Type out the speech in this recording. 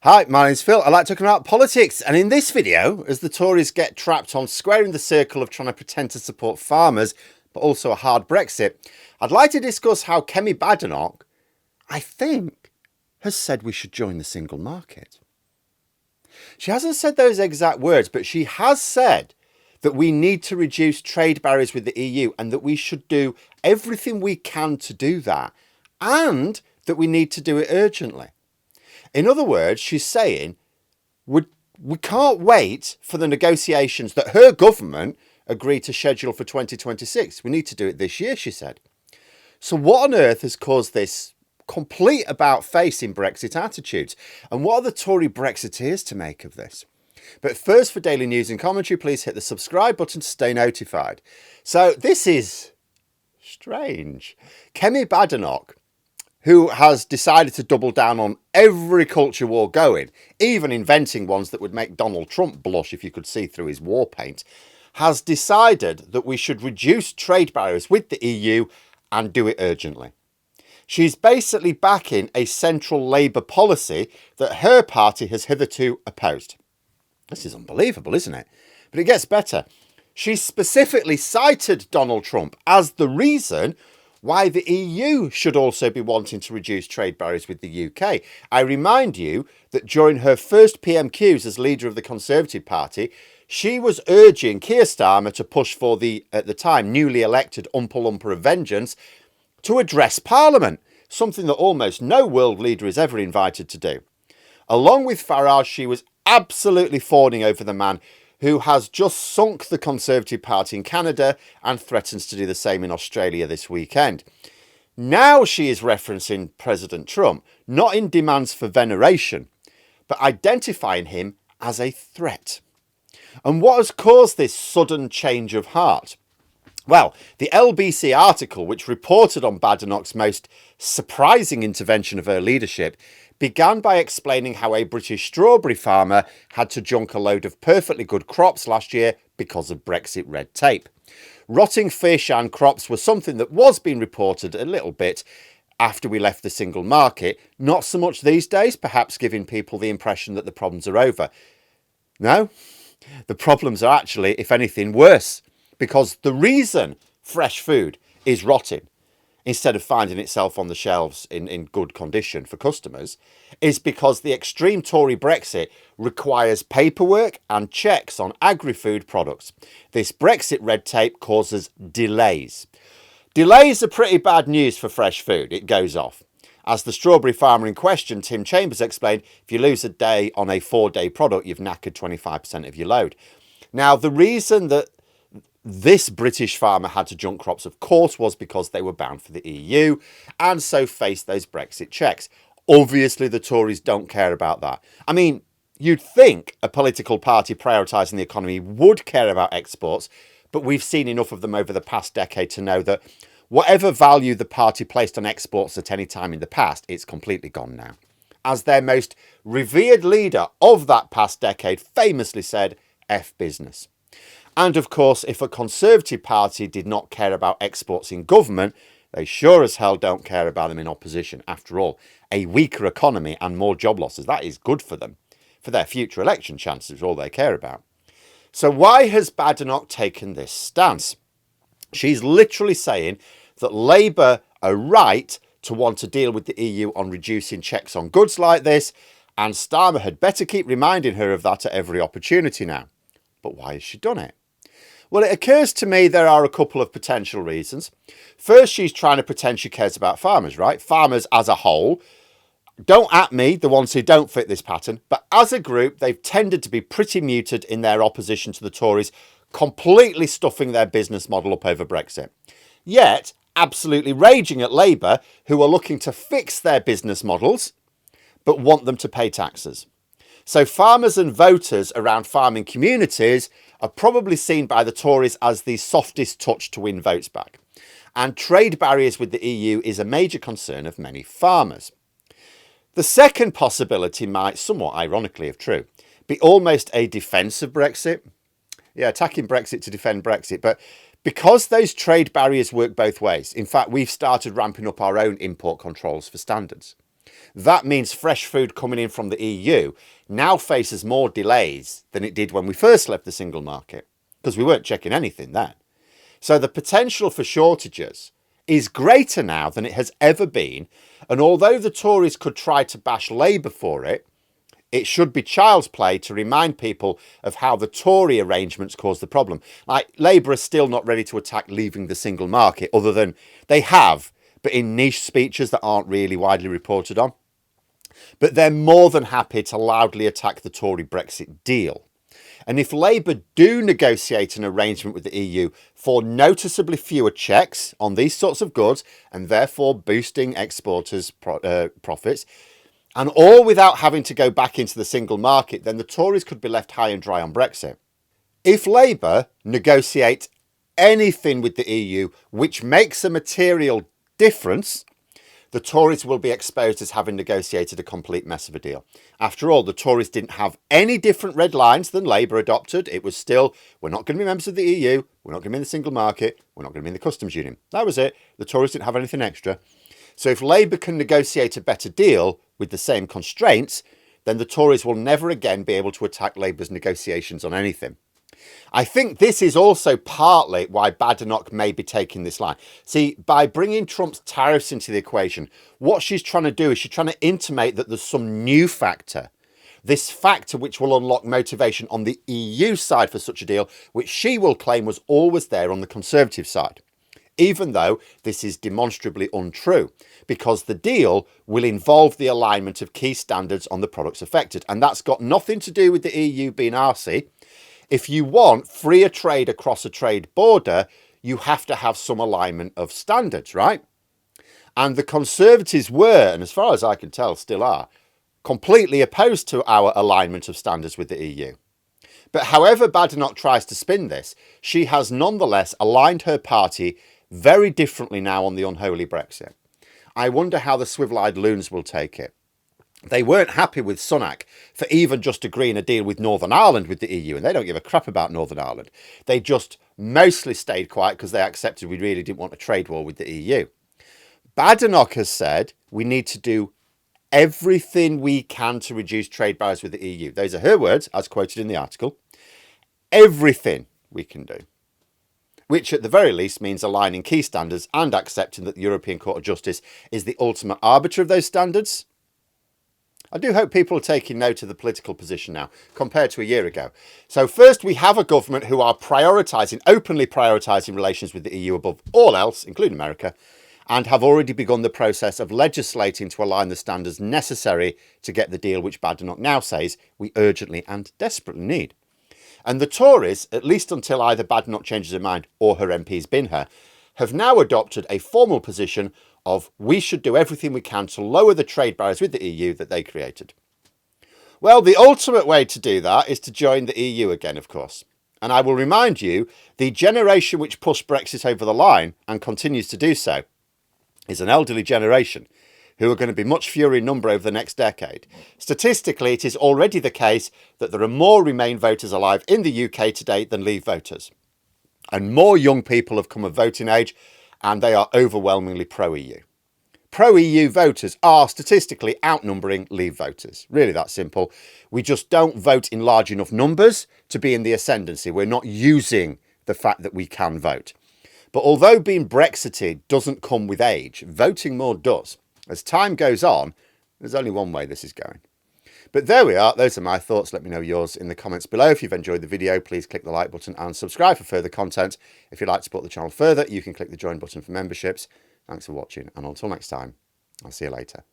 Hi, my name's Phil. I like talking about politics, and in this video, as the Tories get trapped on squaring the circle of trying to pretend to support farmers, but also a hard Brexit, I'd like to discuss how Kemi Badenoch, I think, has said we should join the single market. She hasn't said those exact words, but she has said that we need to reduce trade barriers with the EU and that we should do everything we can to do that, and that we need to do it urgently. In other words, she's saying we can't wait for the negotiations that her government agreed to schedule for 2026. We need to do it this year, she said. So what on earth has caused this complete about-face in Brexit attitudes? And what are the Tory Brexiteers to make of this? But first, for daily news and commentary, please hit the subscribe button to stay notified. So this is strange. Kemi Badenoch, who has decided to double down on every culture war going, even inventing ones that would make Donald Trump blush if you could see through his war paint, has decided that we should reduce trade barriers with the EU and do it urgently. She's basically backing a central Labour policy that her party has hitherto opposed. This is unbelievable, isn't it? But it gets better. She specifically cited Donald Trump as the reason why the EU should also be wanting to reduce trade barriers with the UK. I remind you that during her first PMQs as leader of the Conservative Party, she was urging Keir Starmer to push for the, at the time, newly elected Oompa Loompa of Vengeance to address Parliament, something that almost no world leader is ever invited to do. Along with Farage, she was absolutely fawning over the man who has just sunk the Conservative Party in Canada and threatens to do the same in Australia this weekend. Now she is referencing President Trump, not in demands for veneration, but identifying him as a threat. And what has caused this sudden change of heart? Well, the LBC article, which reported on Badenoch's most surprising intervention of her leadership, began by explaining how a British strawberry farmer had to junk a load of perfectly good crops last year because of Brexit red tape. Rotting fish and crops were something that was being reported a little bit after we left the single market. Not so much these days, perhaps giving people the impression that the problems are over. No, the problems are actually, if anything, worse, because the reason fresh food is rotting instead of finding itself on the shelves in good condition for customers, is because the extreme Tory Brexit requires paperwork and checks on agri-food products. This Brexit red tape causes delays. Delays are pretty bad news for fresh food, it goes off. As the strawberry farmer in question, Tim Chambers, explained, if you lose a day on a 4-day product, you've knackered 25% of your load. Now, the reason that this British farmer had to junk crops, of course, was because they were bound for the EU and so faced those Brexit checks. Obviously, the Tories don't care about that. I mean, you'd think a political party prioritising the economy would care about exports, but we've seen enough of them over the past decade to know that whatever value the party placed on exports at any time in the past, it's completely gone now. As their most revered leader of that past decade famously said, F business. And of course, if a Conservative Party did not care about exports in government, they sure as hell don't care about them in opposition. After all, a weaker economy and more job losses, that is good for them. For their future election chances is all they care about. So why has Badenoch taken this stance? She's literally saying that Labour are right to want to deal with the EU on reducing checks on goods like this, and Starmer had better keep reminding her of that at every opportunity now. But why has she done it? Well, it occurs to me there are a couple of potential reasons. First, she's trying to pretend she cares about farmers, right? Farmers as a whole. Don't at me, the ones who don't fit this pattern. But as a group, they've tended to be pretty muted in their opposition to the Tories, completely stuffing their business model up over Brexit. Yet, absolutely raging at Labour, who are looking to fix their business models, but want them to pay taxes. So farmers and voters around farming communities are probably seen by the Tories as the softest touch to win votes back. And trade barriers with the EU is a major concern of many farmers. The second possibility might, somewhat ironically if true, be almost a defence of Brexit. Yeah, attacking Brexit to defend Brexit. But because those trade barriers work both ways, in fact, we've started ramping up our own import controls for standards. That means fresh food coming in from the EU now faces more delays than it did when we first left the single market, because we weren't checking anything then. So the potential for shortages is greater now than it has ever been. And although the Tories could try to bash Labour for it, it should be child's play to remind people of how the Tory arrangements caused the problem. Like, Labour are still not ready to attack leaving the single market, other than they have, but in niche speeches that aren't really widely reported on. But they're more than happy to loudly attack the Tory Brexit deal. And if Labour do negotiate an arrangement with the EU for noticeably fewer checks on these sorts of goods, and therefore boosting exporters' profits, and all without having to go back into the single market, then the Tories could be left high and dry on Brexit. If Labour negotiate anything with the EU which makes a material difference, the Tories will be exposed as having negotiated a complete mess of a deal. After all, the Tories didn't have any different red lines than Labour adopted. It was still, we're not going to be members of the EU, we're not going to be in the single market, we're not going to be in the customs union. That was it. The Tories didn't have anything extra. So if Labour can negotiate a better deal with the same constraints, then the Tories will never again be able to attack Labour's negotiations on anything. I think this is also partly why Badenoch may be taking this line. See, by bringing Trump's tariffs into the equation, what she's trying to do is she's trying to intimate that there's some new factor. This factor which will unlock motivation on the EU side for such a deal, which she will claim was always there on the Conservative side. Even though this is demonstrably untrue, because the deal will involve the alignment of key standards on the products affected. And that's got nothing to do with the EU being arsey. If you want freer trade across a trade border, you have to have some alignment of standards, right? And the Conservatives were, and as far as I can tell still are, completely opposed to our alignment of standards with the EU. But however Badenoch tries to spin this, she has nonetheless aligned her party very differently now on the unholy Brexit. I wonder how the swivel-eyed loons will take it. They weren't happy with Sunak for even just agreeing a deal with Northern Ireland with the EU, and they don't give a crap about Northern Ireland. They just mostly stayed quiet because they accepted we really didn't want a trade war with the EU. Badenoch has said we need to do everything we can to reduce trade barriers with the EU. Those are her words, as quoted in the article. Everything we can do. Which at the very least means aligning key standards and accepting that the European Court of Justice is the ultimate arbiter of those standards. I do hope people are taking note of the political position now, compared to a year ago. So first, we have a government who are openly prioritising relations with the EU above all else, including America, and have already begun the process of legislating to align the standards necessary to get the deal which Badenoch now says we urgently and desperately need. And the Tories, at least until either Badenoch changes her mind or her MPs bin her, have now adopted a formal position of we should do everything we can to lower the trade barriers with the EU that they created. Well, the ultimate way to do that is to join the EU again, of course. And I will remind you, the generation which pushed Brexit over the line and continues to do so is an elderly generation who are going to be much fewer in number over the next decade. Statistically, it is already the case that there are more Remain voters alive in the UK today than Leave voters. And more young people have come of voting age, and they are overwhelmingly pro-EU. Pro-EU voters are statistically outnumbering Leave voters. Really that simple. We just don't vote in large enough numbers to be in the ascendancy. We're not using the fact that we can vote. But although being Brexited doesn't come with age, voting more does. As time goes on, there's only one way this is going. But there we are. Those are my thoughts. Let me know yours in the comments below. If you've enjoyed the video, please click the like button and subscribe for further content. If you'd like to support the channel further, you can click the join button for memberships. Thanks for watching, and until next time, I'll see you later.